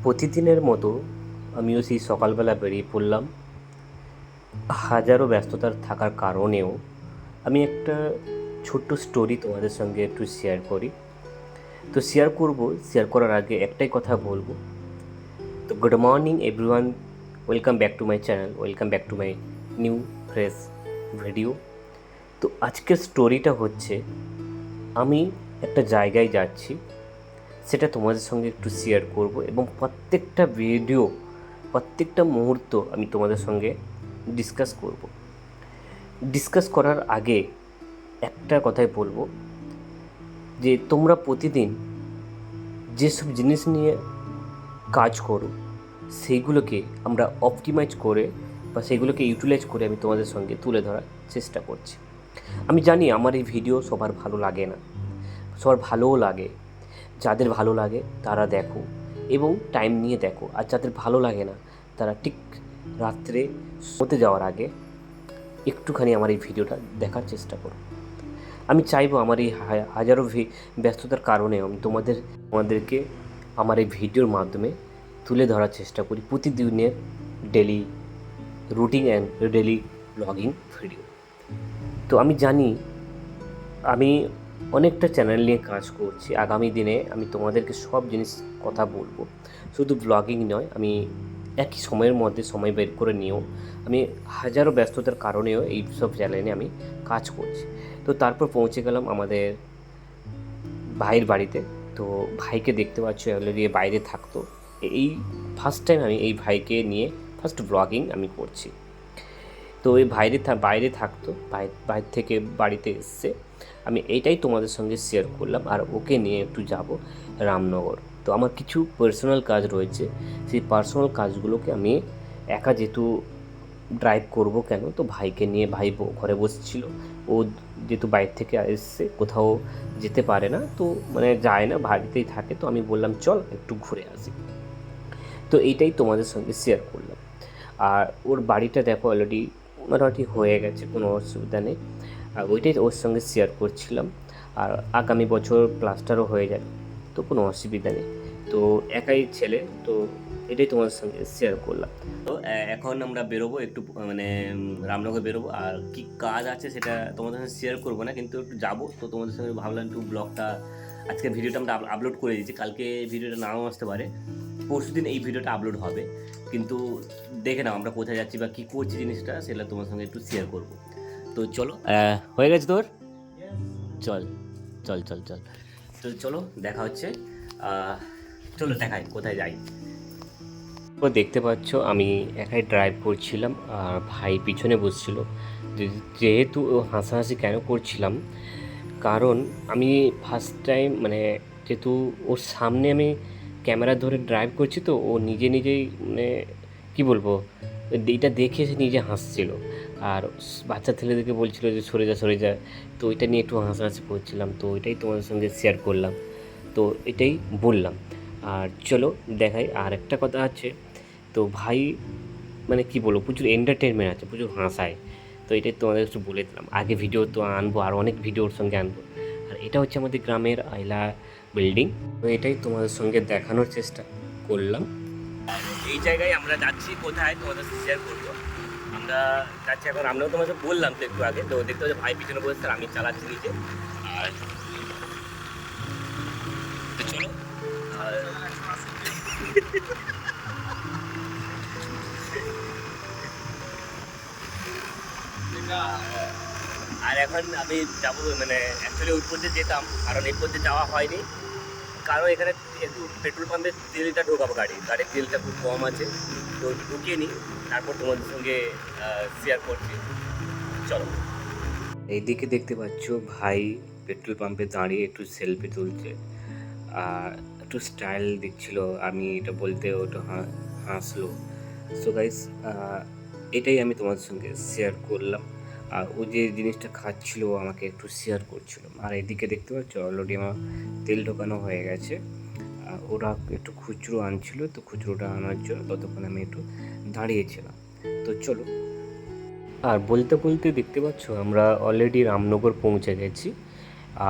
প্রতিদিনের মতো আমিও সেই সকালবেলা বেরিয়ে পড়লাম। হাজারো ব্যস্ততার থাকার কারণেও আমি একটা ছোট্ট স্টোরি তোমাদের সঙ্গে একটু শেয়ার করি। তো শেয়ার করার আগে একটাই কথা বলবো। তো good morning everyone, welcome back to my channel, welcome back to my new fresh video. তো আজকের স্টোরিটা হচ্ছে, আমি একটা জায়গায় যাচ্ছি, সেটা তোমাদের সঙ্গে একটু শেয়ার করব এবং প্রত্যেকটা মুহূর্ত আমি তোমাদের সঙ্গে ডিসকাস করার আগে একটা কথাই বলবো, যে তোমরা প্রতিদিন যেসব জিনিস নিয়ে কাজ করো সেইগুলোকে আমরা অপটিমাইজ করে বা সেইগুলোকে ইউটিলাইজ করে আমি তোমাদের সঙ্গে তুলে ধরার চেষ্টা করছি। আমি জানি আমার এই ভিডিও সবার ভালো লাগে না, সবার ভালোও লাগে। যাদের ভালো লাগে তারা দেখো এবং টাইম নিয়ে দেখো, আর যাদের ভালো লাগে না তারা ঠিক রাত্রে শোতে যাওয়ার আগে একটুখানি আমার এই ভিডিওটা দেখার চেষ্টা করো। আমি চাইবো আমার এই হাজারো ব্যস্ততার কারণে আমি তোমাদেরকে আমার এই ভিডিওর মাধ্যমে তুলে ধরার চেষ্টা করি প্রতিদিনের daily routine and daily blogging video. তো আমি জানি আমি অনেকটা চ্যানেল নিয়ে কাজ করছি। আগামী দিনে আমি তোমাদেরকে সব জিনিস কথা বলবো, শুধু ব্লগিং নয়, আমি একই সময়ের মধ্যে সময় বের করে নিয়েও আমি হাজারো ব্যস্ততার কারণেও এই সব চ্যানেলে আমি কাজ করছি। তো তারপর পৌঁছে গেলাম আমাদের ভাইয়ের বাড়িতে। তো ভাইকে দেখতে পাচ্ছ অলরেডি বাইরে থাকতো। এই ফার্স্ট টাইম আমি এই ভাইকে নিয়ে ফার্স্ট ব্লগিং আমি করছি। তো ওই বাইরে থাকতো, বাইরে থেকে বাড়িতে এসছে। আমি এইটাই তোমাদের সঙ্গে শেয়ার করলাম। আর ওকে নিয়ে একটু যাব রামনগর। তো আমার কিছু পার্সোনাল কাজ রয়েছে, সেই পার্সোনাল কাজগুলোকে আমি একা যেহেতু ড্রাইভ করব কেন, তো ভাইকে নিয়ে, ভাই ঘরে বসছিল, ও যেহেতু বাইরে থেকে এসছে, কোথাও যেতে পারে না, তো মানে যায় না, বাড়িতেই থাকে। তো আমি বললাম চল একটু ঘুরে আসি। তো এইটাই তোমাদের সঙ্গে শেয়ার করলাম। আর ওর বাড়িটা দেখো অলরেডি মোটামুটি হয়ে গেছে, কোনো অসুবিধা নেই। আর ওইটাই ওর সঙ্গে শেয়ার করছিলাম। আর আগামী বছর প্লাস্টারও হয়ে যাবে, তো কোনো অসুবিধা নেই। তো একাই ছেলে, তো এটাই তোমাদের সঙ্গে শেয়ার করলাম। তো এখন আমরা বেরোবো একটু, মানে রামনগর বেরোবো। আর কি কাজ আছে সেটা তোমাদের সঙ্গে শেয়ার করবো না, কিন্তু একটু যাবো। তো তোমাদের সঙ্গে ভাবলাম একটু ব্লগটা, আজকে ভিডিওটা আমরা আপলোড করে দিয়েছি, কালকে ভিডিওটা নাও আসতে পারে, পরশুদিন এই ভিডিওটা আপলোড হবে। কিন্তু দেখে নাও আমরা কোথায় যাচ্ছি বা কী করছি, জিনিসটা সেটা তোমার সঙ্গে একটু শেয়ার করবো। তো চলো, হয়ে গেছে তোর, চল চল চল চল তো চলো দেখা হচ্ছে। চলো দেখাই কোথায় যাই। তো দেখতে পাচ্ছ আমি একাই ড্রাইভ করছিলাম আর ভাই পিছনে বসছিল। যেহেতু ও হাসাহাসি কেন করছিলাম, কারণ আমি ফার্স্ট টাইম, মানে যেহেতু ওর সামনে আমি ক্যামেরা ধরে ড্রাইভ করছি, তো ও নিজেই মানে কী বলবো, এইটা দেখে সে নিজে হাসছিল। আর বাচ্চা ছেলেদেরকে বলছিল যে সরে যা সরে যা, তো ওইটা নিয়ে একটু হাসাহাসি করছিলাম। তো ওইটাই তোমাদের সঙ্গে শেয়ার করলাম, তো এটাই বললাম। আর চলো দেখাই। আর একটা কথা আছে, তো ভাই মানে কী বলবো, প্রচুর এন্টারটেনমেন্ট আছে, প্রচুর হাসায়। তো এটাই তোমাদের একটু বলে দিলাম। আগে ভিডিও তো আনবো, আর অনেক ভিডিওর সঙ্গে আনবো। আর এটা হচ্ছে আমাদের গ্রামের আইলা বিল্ডিং। তো এটাই তোমাদের সঙ্গে দেখানোর চেষ্টা করলাম। এই জায়গায় আমরা যাচ্ছি কোথায় তোমাদের শেয়ার করবো। আমরা যাচ্ছি এখন, আমরাও তোমাদের বললাম তো একটু আগে। তো দেখতে হচ্ছে ভাই পিছনে বসে, আমি চালাচ্ছি নিচে। আর চলো, আর এখন আমি যাবো, মানে অ্যাকচুয়ালি ওই পথে যেতাম, কারণ এই পথে যাওয়া হয়নি, কারণ এখানে একটু পেট্রোল পাম্পে তেলটা ঢোকাবো, গাড়ির তেলটা খুব কম আছে। তো ঢুকিয়ে নিই, তারপর তোমাদের সঙ্গে শেয়ার করছি। চলো। এইদিকে দেখতে পাচ্ছ ভাই পেট্রোল পাম্পে দাঁড়িয়ে একটু সেলফি তুলছে আর একটু স্টাইল দিচ্ছিল। আমি এটা বলতে ওটা হাসলো। সো গাইস, এটাই আমি তোমাদের সঙ্গে শেয়ার করলাম। আর ও যে জিনিসটা খাচ্ছিল আমাকে একটু শেয়ার করছিল। আর এদিকে দেখতে পাচ্ছ অলরেডি আমার তেল ঢোকানো হয়ে গেছে। ওরা একটু খুচরো আনছিল, তো খুচরোটা আনার জন্য ততক্ষণ আমি একটু দাঁড়িয়েছিলাম। তো চলো। আর বলতে বলতে দেখতে পাচ্ছ আমরা অলরেডি রামনগর পৌঁছে গেছি।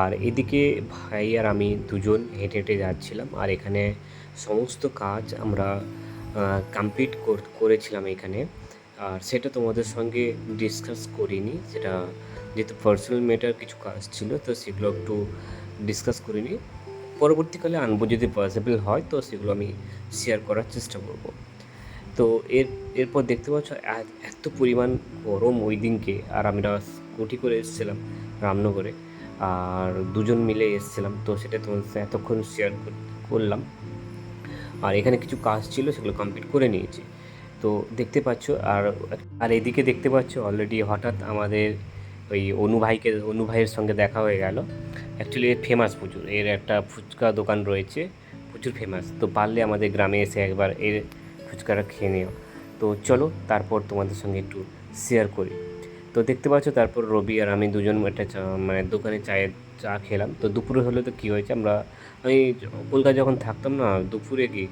আর এদিকে ভাই আর আমি দুজন হেঁটে হেঁটে যাচ্ছিলাম, আর এখানে সমস্ত কাজ আমরা কমপ্লিট করেছিলাম এখানে। আর সেটা তোমাদের সঙ্গে ডিসকাস করিনি, সেটা যেহেতু পার্সোনাল ম্যাটার কিছু কাজ ছিল, তো সেগুলো একটু ডিসকাস করিনি। পরবর্তীকালে আনবো, যদি পসিবল হয় তো সেগুলো আমি শেয়ার করার চেষ্টা করব। তো এরপর দেখতে পাচ্ছ এত পরিমাণ গরম ওই দিনকে, আর আমরা স্কুটি করে এসেছিলাম রামনগরে, আর দুজন মিলে এসেছিলাম, তো সেটা তোমাদের সাথে এতক্ষণ শেয়ার করলাম। আর এখানে কিছু কাজ ছিল, সেগুলো কমপ্লিট করে নিয়েছি। তো দেখতে পাচ্ছ, আর এদিকে দেখতে পাচ্ছ অলরেডি হঠাৎ আমাদের ওই অনু ভাইয়ের সঙ্গে দেখা হয়ে গেল। অ্যাকচুয়ালি এর ফেমাস প্রচুর, এর একটা ফুচকা দোকান রয়েছে, প্রচুর ফেমাস। তো পারলে আমাদের গ্রামে এসে একবার এর ফুচকাটা খেয়ে নিও। তো চলো তারপর তোমাদের সঙ্গে একটু শেয়ার করি। তো দেখতে পাচ্ছ তারপর রবি আর আমি দুজন একটা মানে দোকানে চা খেলাম। তো দুপুরে হলে তো কী হয়েছে, আমি কলকাতায় যখন থাকতাম না, দুপুরে কি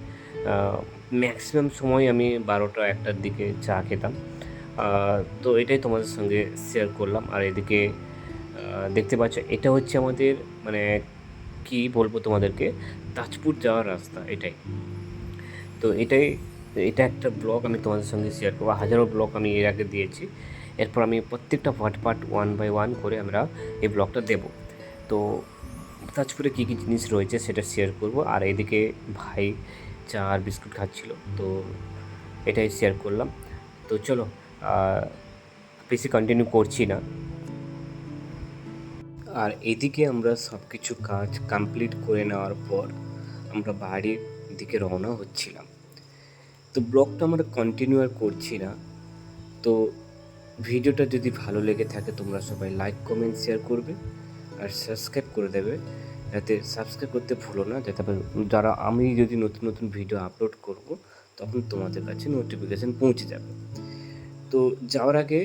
ম্যাক্সিমাম সময় আমি 12টা-1টার দিকে চা খেতাম। তো এটাই তোমাদের সঙ্গে শেয়ার করলাম। আর এদিকে দেখতে পাচ্ছ এটা হচ্ছে আমাদের, মানে কি বলবো তোমাদেরকে, তাজপুর যাওয়ার রাস্তা এটাই। তো এটা একটা ব্লগ আমি তোমাদের সঙ্গে শেয়ার করবো, হাজারো ব্লগ আমি এর আগে দিয়েছি। এরপর আমি প্রত্যেকটা পার্ট 1 বাই 1 করে আমরা এই ব্লগটা দেব। তো তাজপুরে কী কী জিনিস রয়েছে সেটা শেয়ার করব। আর এদিকে ভাই চা আর বিস্কুট খাচ্ছিল, তো এটাই শেয়ার করলাম। তো চলো, বেশি কন্টিনিউ করছি না। আর এদিকে আমরা সব কিছু কাজ কমপ্লিট করে নেওয়ার পর আমরা বাড়ির দিকে রওনা হচ্ছিলাম। তো ব্লগটা আমরা কন্টিনিউ আর করছি না। তো ভিডিওটা যদি ভালো লেগে থাকে তোমরা সবাই লাইক কমেন্ট শেয়ার করবে আর সাবস্ক্রাইব করে দেবে, যাতে সাবস্ক্রাইব করতে ভুলো না, যাতে যারা আমি যদি নতুন নতুন ভিডিও আপলোড করব তখন তোমাদের কাছে নোটিফিকেশান পৌঁছে যাবে। তো যাওয়ার আগে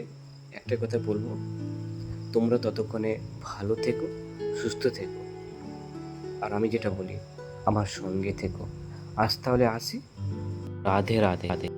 একটা কথা বলবো, তোমরা ততক্ষণে ভালো থেকো, সুস্থ থেকো, আর আমি যেটা বলি আমার সঙ্গে থেকো। আজ তাহলে আসি, রাধে রাধে রাধে।